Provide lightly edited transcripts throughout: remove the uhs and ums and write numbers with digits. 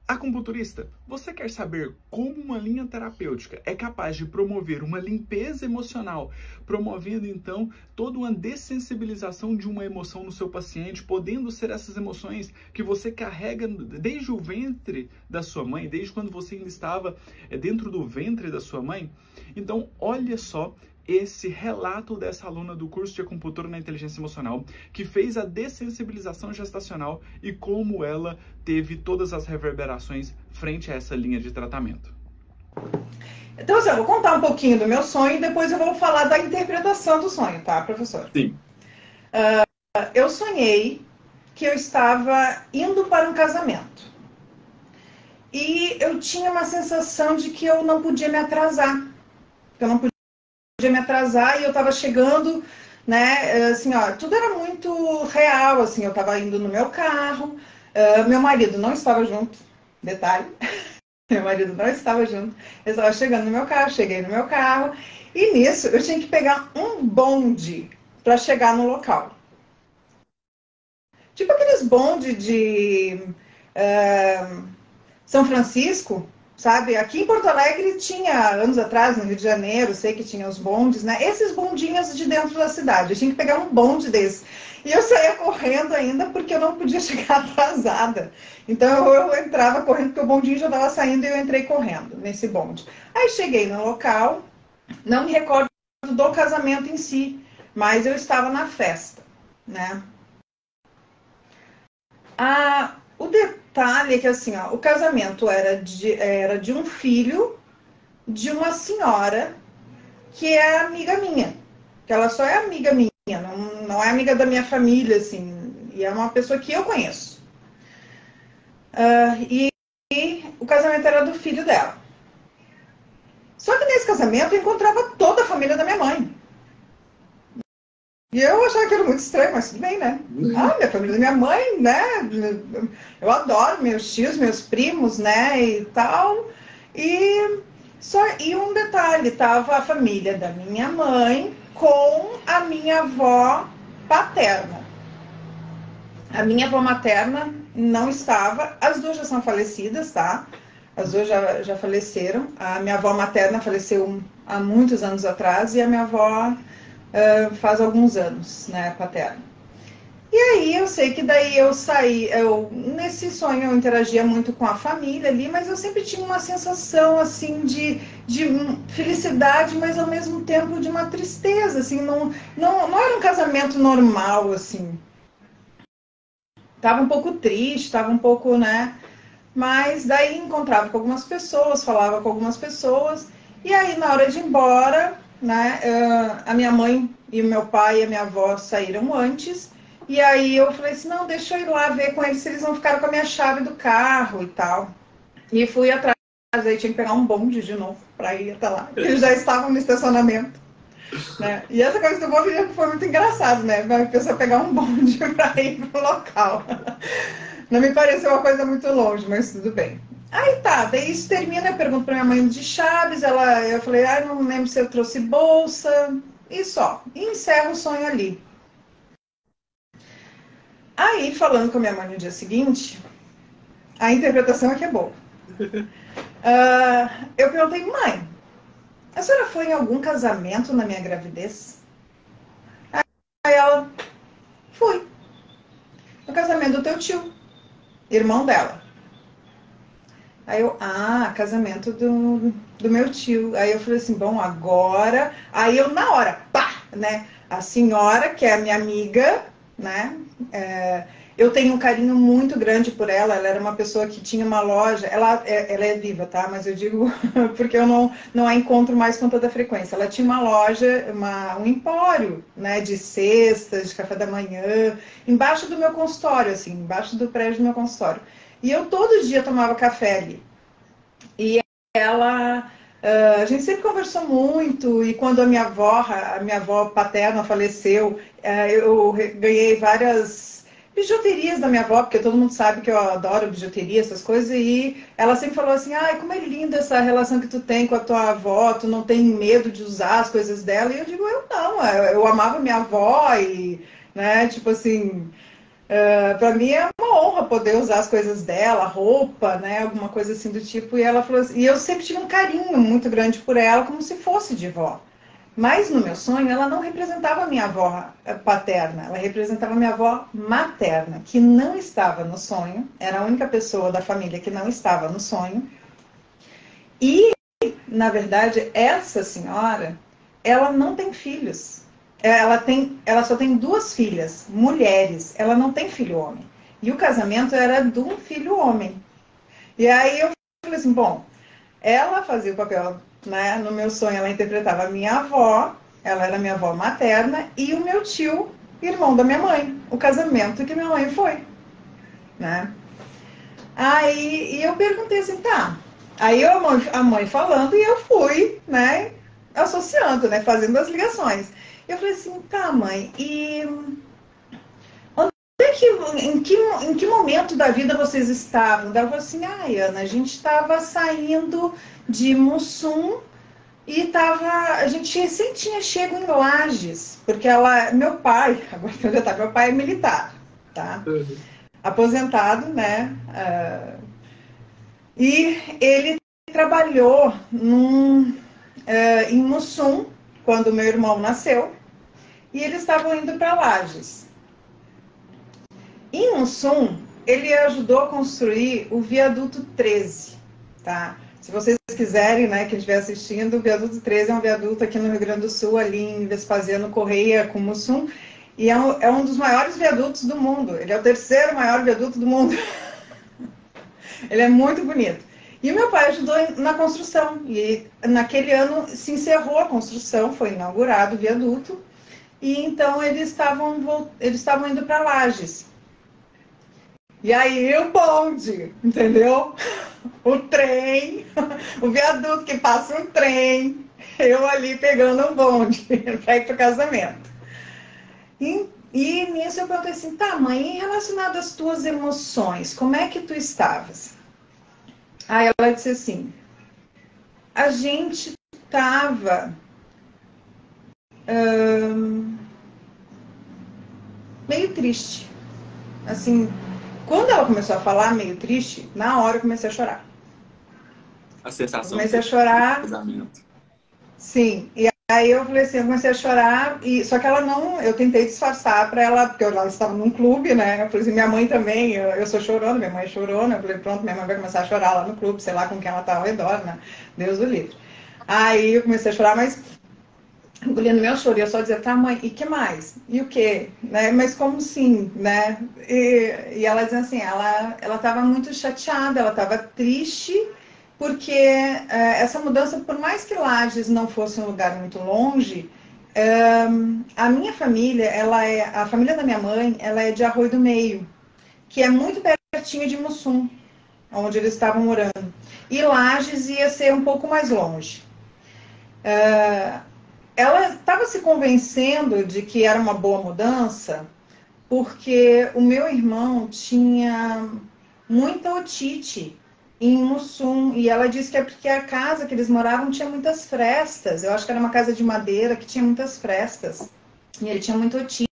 Acupunturista, você quer saber como uma linha terapêutica é capaz de promover uma limpeza emocional, promovendo então toda uma dessensibilização de uma emoção no seu paciente, podendo ser essas emoções que você carrega desde o ventre da sua mãe, desde quando você ainda estava dentro do ventre da sua mãe? Então, olha só esse relato dessa aluna do curso de acupuntura na inteligência emocional, que fez a dessensibilização gestacional e como ela teve todas as reverberações frente a essa linha de tratamento. Então, assim, eu vou contar um pouquinho do meu sonho e depois eu vou falar da interpretação do sonho, tá, professor? Sim. Eu sonhei que eu estava indo para um casamento. E eu tinha uma sensação de que eu não podia me atrasar. Eu não podia me atrasar e eu estava chegando, né, assim, ó, tudo era muito real, assim, eu estava indo no meu carro, meu marido não estava junto, detalhe, meu marido não estava junto, eu estava chegando no meu carro, cheguei no meu carro, e nisso eu tinha que pegar um bonde para chegar no local. Tipo aqueles bondes de São Francisco, sabe? Aqui em Porto Alegre tinha, anos atrás, no Rio de Janeiro, sei que tinha os bondes, né? Esses bondinhos de dentro da cidade. Eu tinha que pegar um bonde desse. E eu saía correndo ainda porque eu não podia chegar atrasada. Então eu entrava correndo porque o bondinho já estava saindo e eu entrei correndo nesse bonde. Aí cheguei no local, não me recordo do casamento em si, mas eu estava na festa, né? O detalhe é que assim, ó, o casamento era de um filho de uma senhora que é amiga minha. Que ela só é amiga minha, não é amiga da minha família, assim. E é uma pessoa que eu conheço. E o casamento era do filho dela. Só que nesse casamento eu encontrava toda a família da minha mãe. E eu achava que era muito estranho, mas tudo bem, né? Minha família, minha mãe, né? Eu adoro meus tios, meus primos, né? E tal. E um detalhe, tava a família da minha mãe com a minha avó paterna. A minha avó materna não estava, as duas já são falecidas, tá? As duas já faleceram. A minha avó materna faleceu há muitos anos atrás e a minha avó faz alguns anos, né, paterna. E aí eu sei que daí eu saí, nesse sonho eu interagia muito com a família ali, mas eu sempre tinha uma sensação assim de felicidade, mas ao mesmo tempo de uma tristeza, assim, não era um casamento normal, assim. Tava um pouco triste, tava um pouco, né, mas daí encontrava com algumas pessoas, falava com algumas pessoas, e aí na hora de ir embora, né, a minha mãe e o meu pai e a minha avó saíram antes, e aí eu falei assim, não, deixa eu ir lá ver com eles se eles não ficaram com a minha chave do carro e tal. E fui atrás, aí tinha que pegar um bonde de novo para ir até lá, eles já estavam no estacionamento. Né? E essa coisa do bonde foi muito engraçado, né? A pessoa pegar um bonde para ir pro local. Não me pareceu uma coisa muito longe, mas tudo bem. Aí tá, daí isso termina, eu pergunto pra minha mãe de chaves, eu falei, não lembro se eu trouxe bolsa, e só. E encerro o sonho ali. Aí, falando com a minha mãe no dia seguinte, a interpretação é que é boa. Eu perguntei, mãe, a senhora foi em algum casamento na minha gravidez? Aí ela, fui. No casamento do teu tio, irmão dela. Aí eu, casamento do meu tio. Aí eu falei assim, bom, agora... Aí eu, na hora, pá, né? A senhora, que é a minha amiga, né? Eu tenho um carinho muito grande por ela. Ela era uma pessoa que tinha uma loja. Ela é viva, tá? Mas eu digo porque eu não a encontro mais com toda frequência. Ela tinha uma loja, um empório, né? De cestas, de café da manhã, embaixo do meu consultório, assim, embaixo do prédio do meu consultório. E eu todo dia tomava café ali. E ela... a gente sempre conversou muito, e quando a minha avó paterna faleceu, eu ganhei várias bijuterias da minha avó, porque todo mundo sabe que eu adoro bijuteria, essas coisas, e ela sempre falou assim, como é linda essa relação que tu tem com a tua avó, tu não tem medo de usar as coisas dela, e eu digo, eu não, eu amava minha avó, e, né, tipo assim... Para mim é uma honra poder usar as coisas dela, roupa, né, alguma coisa assim do tipo. E ela falou assim, e eu sempre tive um carinho muito grande por ela, como se fosse de vó. Mas no meu sonho ela não representava a minha avó paterna, ela representava a minha avó materna, que não estava no sonho, era a única pessoa da família que não estava no sonho. E, na verdade, essa senhora, ela não tem filhos. Ela só tem 2 filhas, mulheres. Ela não tem filho homem. E o casamento era de um filho homem. E aí eu falei assim, bom, ela fazia o papel, né? No meu sonho ela interpretava a minha avó, ela era minha avó materna, e o meu tio, irmão da minha mãe, o casamento que minha mãe foi, né? Aí eu perguntei assim, tá. Aí a mãe falando e eu fui, né, associando, né, fazendo as ligações. Eu falei assim, tá, mãe, e em que momento da vida vocês estavam? Ela falou assim, Ana, a gente estava saindo de Mussum e a gente recém tinha chego em Lages, porque meu pai, agora que eu já meu pai é militar, tá? Uhum. Aposentado, né? E ele trabalhou em Mussum, quando meu irmão nasceu, e eles estavam indo para Lages. Em Mussum, ele ajudou a construir o viaduto 13, tá? Se vocês quiserem, né, quem estiver assistindo, o viaduto 13 é um viaduto aqui no Rio Grande do Sul, ali em Vespasiano Correia, com Mussum, e é um dos maiores viadutos do mundo. Ele é o 3º maior viaduto do mundo. Ele é muito bonito. E o meu pai ajudou na construção. E naquele ano se encerrou a construção, foi inaugurado o viaduto. E então eles estavam indo para Lages. E aí o bonde, entendeu? O trem, o viaduto que passa um trem, eu ali pegando um bonde para ir para o casamento. E nisso eu perguntei assim, tá, mãe, relacionado às tuas emoções, como é que tu estavas? Aí ela disse assim, a gente estava meio triste. Assim, quando ela começou a falar meio triste, na hora eu comecei a chorar. A sensação comecei a chorar. Sim, e aí eu falei assim, eu comecei a chorar, só que ela não, eu tentei disfarçar para ela, porque ela estava num clube, né? Eu falei assim, minha mãe também, eu sou chorona, minha mãe é chorona, eu falei, pronto, minha mãe vai começar a chorar lá no clube, sei lá com quem ela tá ao redor, né? Deus o livre. Aí eu comecei a chorar, mas engolindo meu choro, eu só dizia, tá, mãe, e que mais? E o quê? Né? Mas como sim, né? E ela dizia assim, ela estava muito chateada, ela estava triste, porque essa mudança, por mais que Lages não fosse um lugar muito longe, a minha família, a família da minha mãe, ela é de Arroio do Meio, que é muito pertinho de Mussum, onde eles estavam morando. E Lages ia ser um pouco mais longe. Ela estava se convencendo de que era uma boa mudança, porque o meu irmão tinha muita otite em Mussum, e ela disse que é porque a casa que eles moravam tinha muitas frestas. Eu acho que era uma casa de madeira que tinha muitas frestas, e ele tinha muita otite.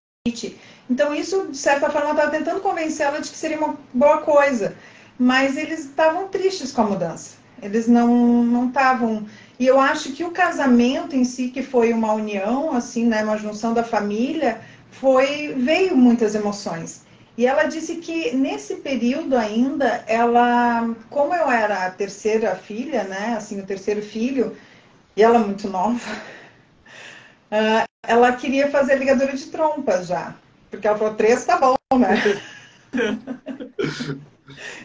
Então isso, de certa forma, estava tentando convencer ela de que seria uma boa coisa, mas eles estavam tristes com a mudança. Eles não estavam... E eu acho que o casamento em si, que foi uma união, assim, né, uma junção da família, veio muitas emoções. E ela disse que nesse período ainda, como eu era a terceira filha, né, assim, o terceiro filho, e ela muito nova, ela queria fazer ligadura de trompas já, porque ela falou, 3 tá bom, né?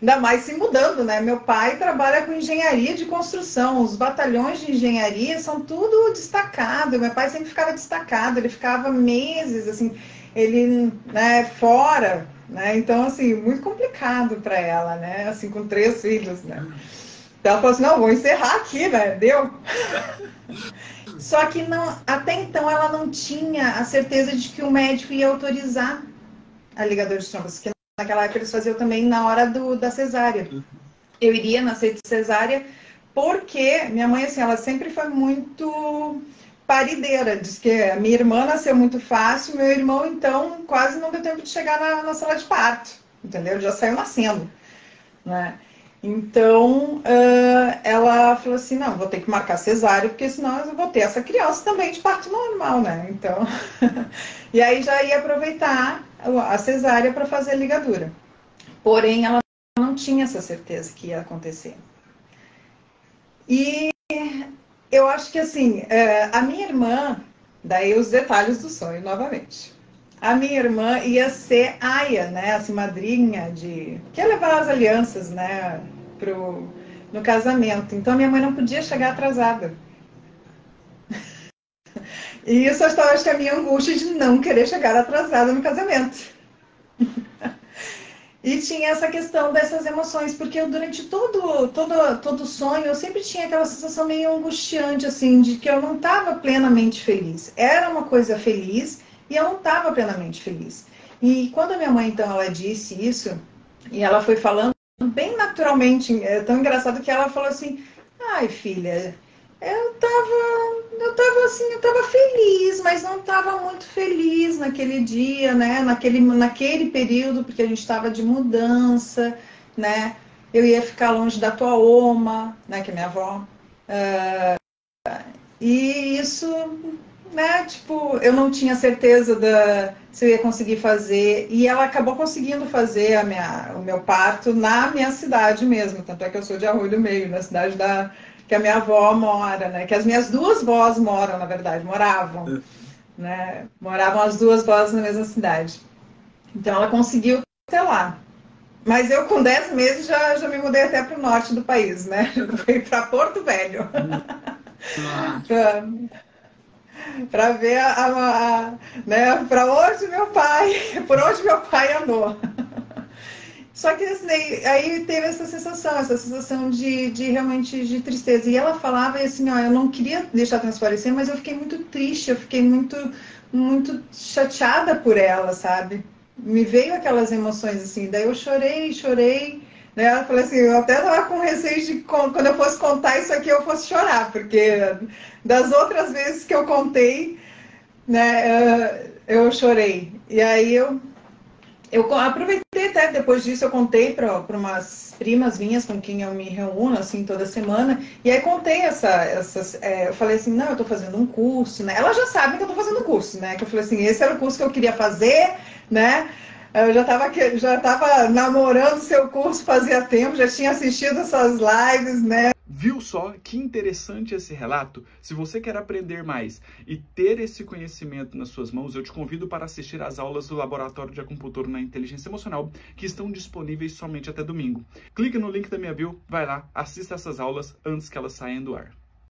Ainda mais se mudando, né? Meu pai trabalha com engenharia de construção, os batalhões de engenharia são tudo destacado. Meu pai sempre ficava destacado, ele ficava meses, assim, ele, né, fora, né? Então, assim, muito complicado para ela, né? Assim, com 3 filhos, né? Então ela falou assim, não, vou encerrar aqui, né? Deu? Só que até então ela não tinha a certeza de que o médico ia autorizar a ligadura de trompas, que naquela época eles faziam também na hora da cesárea. Eu iria nascer de cesárea porque minha mãe, assim, ela sempre foi muito parideira. Diz que a minha irmã nasceu muito fácil, meu irmão, então, quase não deu tempo de chegar na sala de parto, entendeu? Ele já saiu nascendo, né? Então, ela falou assim, não, vou ter que marcar cesárea, porque senão eu vou ter essa criança também de parto normal, né? Então, e aí já ia aproveitar a cesárea para fazer a ligadura. Porém, ela não tinha essa certeza que ia acontecer. E eu acho que, assim, a minha irmã, daí os detalhes do sonho, novamente. A minha irmã ia ser aia, né, assim, madrinha que ia levar as alianças, né, no casamento. Então, minha mãe não podia chegar atrasada. E isso eu acho que é a minha angústia de não querer chegar atrasada no casamento. E tinha essa questão dessas emoções, porque eu, durante todo sonho, eu sempre tinha aquela sensação meio angustiante, assim, de que eu não estava plenamente feliz. Era uma coisa feliz, e eu não estava plenamente feliz. E quando a minha mãe, então, ela disse isso, e ela foi falando bem naturalmente, é tão engraçado que ela falou assim, ai, filha, eu tava feliz, mas não estava muito feliz naquele dia, né, naquele período, porque a gente estava de mudança, né, eu ia ficar longe da tua oma, né, que é minha avó, e isso, né, tipo, eu não tinha certeza se eu ia conseguir fazer, e ela acabou conseguindo fazer o meu parto na minha cidade mesmo, tanto é que eu sou de Arroio do Meio, na cidade que a minha avó mora, né, que as minhas duas vós moram, na verdade, moravam, né, moravam as duas vós na mesma cidade. Então ela conseguiu até lá. Mas eu, com 10 meses, já me mudei até para o norte do país, né, eu fui para Porto Velho. Para ver né, para onde por onde meu pai andou. Só que assim, aí teve essa sensação de realmente de tristeza. E ela falava assim, ó, eu não queria deixar transparecer, mas eu fiquei muito triste, eu fiquei muito, muito chateada por ela, sabe? Me veio aquelas emoções assim, daí eu chorei, né? Eu falei assim, eu até tava com receio de quando eu fosse contar isso aqui eu fosse chorar, porque das outras vezes que eu contei, né, eu chorei. E aí eu aproveitei até, depois disso eu contei para umas primas minhas com quem eu me reúno, assim, toda semana, e aí contei eu falei assim, não, eu tô fazendo um curso, né, elas já sabem que eu tô fazendo um curso, né, que eu falei assim, esse era o curso que eu queria fazer, né, eu já tava namorando seu curso fazia tempo, já tinha assistido essas lives, né. Viu só que interessante esse relato? Se você quer aprender mais e ter esse conhecimento nas suas mãos, eu te convido para assistir às aulas do Laboratório de Acupuntura na Inteligência Emocional, que estão disponíveis somente até domingo. Clique no link da minha bio, vai lá, assista essas aulas antes que elas saiam do ar.